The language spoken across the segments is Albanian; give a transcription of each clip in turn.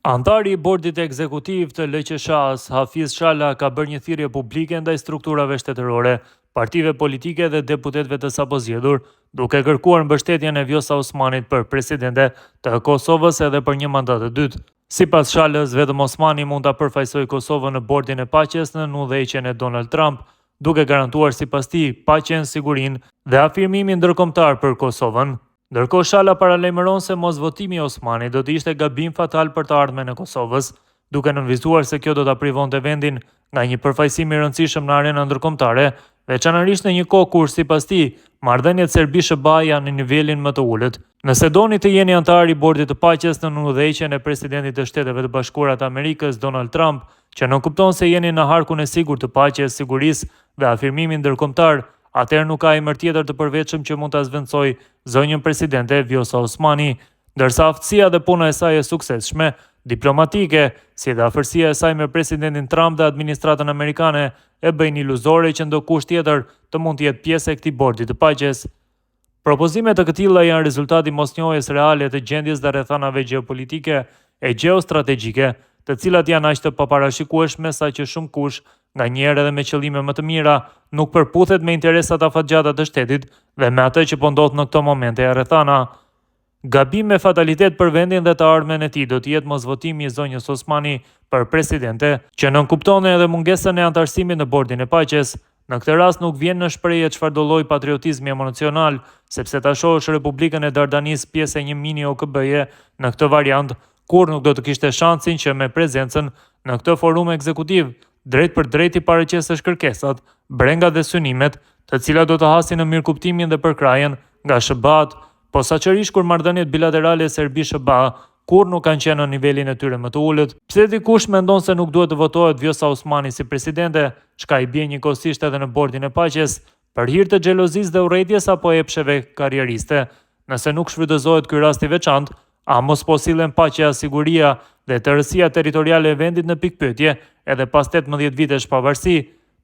Antari i bordit ekzekutiv të LQSH-s, Hafiz Shala, ka bërë një thirrje publike ndaj strukturave shtetërore, partive politike dhe deputetëve të sapo zgjedhur, duke kërkuar mbështetjen e Vjosa Osmanit për presidente të Kosovës edhe për një mandat të dytë. Sipas Shalës, vetëm Osmani mund ta përfaqësojë Kosovën në bordin e paqes në udhëheqjen e Donald Trump, duke garantuar sipas tij paqen, sigurinë dhe afirmimin ndërkombëtar për Kosovën. Ndërkohë Shala paralajmëron se mosvotimi i Osmanit do të ishte gabim fatal për të ardhmen e Kosovës, duke nënvizuar se kjo do ta privonte vendin nga një përfaqësim i rëndësishëm në arenën ndërkombëtare, veçanërisht në një kohë kur sipas tij marrëdhëniet Serbi-SBA janë në nivelin më të ulët. Nëse doni të jeni antar i bordit të paqes në udhëheqjen e presidentit të Shteteve të Bashkuara të Amerikës Donald Trump, që nënkupton se jeni në harkun e sigurt të paqes, sigurisë dhe afirmimit ndërkombëtar, atëherë nuk ka emër tjetër të përveçëm që mund ta zvendçojë zonjën presidente Vjosa Osmani, ndërsa aftësia dhe puna e saj e suksesshme, diplomatike, si dhe afërsia e saj me presidentin Trump dhe administratën amerikane e bëjnë iluzore që ndokush tjetër të mund të jetë pjesë e këtij bordi të paqes. Propozimet të këtilla janë rezultati mosnjohjes reale të gjendjes dhe rrethanave gjeopolitike e gjeostrategjike, të cilat janë aq të paparashikueshme sa që shumë kush, nganjëherë edhe me qëllime më të mira, nuk përputhet me interesat afatgjata të shtetit dhe me atë që po ndodh në këto momente e rrethana. Gabim me fatalitet për vendin dhe të ardhmen e tij do të jetë mosvotimi i zonjës Osmani për presidente, që nënkupton edhe mungesën e antarësimit në bordin e paqes. Në këtë rast nuk vjen në shprehje çfarë do lloj patriotizmi emocional, sepse ta shohësh Republikën e Dardanis pjesë e një mini OKB-je në këtë variant, kur nuk do të kishte shansin që me prezencën në këtë forum ekzekutiv, drejt për drejt i paraqesësh kërkesat, brengat dhe synimet, të cilat do të hasin në mirëkuptimin dhe përkrajen nga SBA-t, posaçërisht kur marrëdhëniet bilaterale Serbi-SBA kur nuk kanë qenë në nivelin e tyre më të ulët. Pse dikush mendon se nuk duhet të votohet Vjosa Osmani si presidente, çka i bie njëkohësisht edhe në bordin e paqes, për hir të xhelozisë dhe urrëties apo epsheve karrieriste. Nëse nuk shfrytëzohet ky rast i veçantë, a mos po sillen paqja, siguria dhe tërësia territoriale e vendit në pikpyetje edhe pas 18 vitesh pavarësi,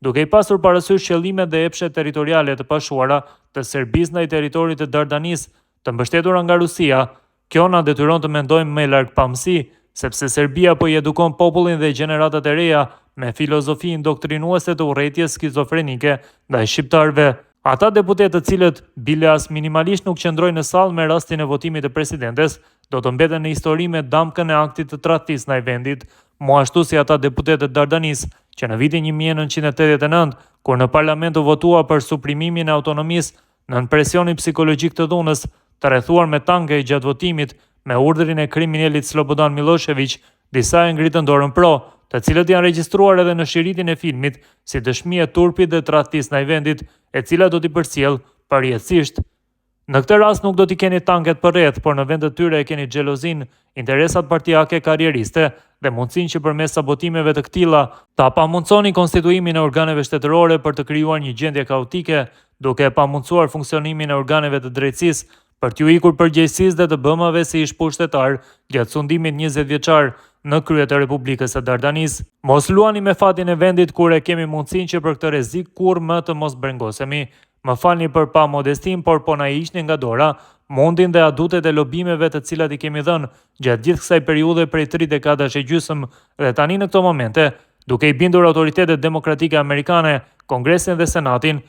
duke i pasur parasysh qëllimet dhe epshet territoriale të pashuara të Serbisë ndaj territorit të Dardanis, të mbështetura nga Rusia. Kjo na detyron të mendojmë më larg pamësi, sepse Serbia po i edukon popullin dhe gjeneratat e reja me filozofi indoktrinuese të urrëties skizofrenike ndaj shqiptarëve. Ata deputetë të cilët bile as minimalisht nuk qëndrojnë në sallë me rastin e votimit të presidentes, do të mbeten në histori me damkën e aktit të tradhtisë ndaj vendit, mo ashtu si ata deputetë të Dardanis, që në vitin 1989, kur në parlament u votua për suprimimin e autonomisë nën presionin psikologjik të dhunës, të rrethuar me tanke gjatë votimit me urdhrin e kriminalit Slobodan Milošević, disa e ngritën dorën pro, të cilët janë regjistruar edhe në shiritin e filmit si dëshmi e turpit dhe tradhtisë ndaj vendit, e cila do t'i përcjell përjetësisht. Në këtë rast nuk do t'i keni tanket përreth, por në vend të tyre e keni xhelozin, interesat partijake karrieriste dhe mundësinë që përmes sabotimeve të këtilla ta pamundësoni konstituimin e organeve shtetërore për të krijuar një gjendje kaotike, duke e pamundësuar funksionimin e organeve të drejtësisë, për t'ju ikur përgjegjësisë dhe të BM-ve si ish pushtetar gjatë sundimit 20 vjeçar në krye të Republikës së Dardanis. Mos luani me fatin e vendit kur e kemi mundësinë që për këtë rrezik kurrë më të mos brengosemi. Më falni për pa modestim, por po na hiqni nga dora mundin dhe adutet e lobimeve të cilat i kemi dhënë gjatë gjithë kësaj periudhe prej 3 dekadash e gjysmë dhe tani në këto momente, duke i bindur autoritetet demokratike amerikane, Kongresin dhe Senatin,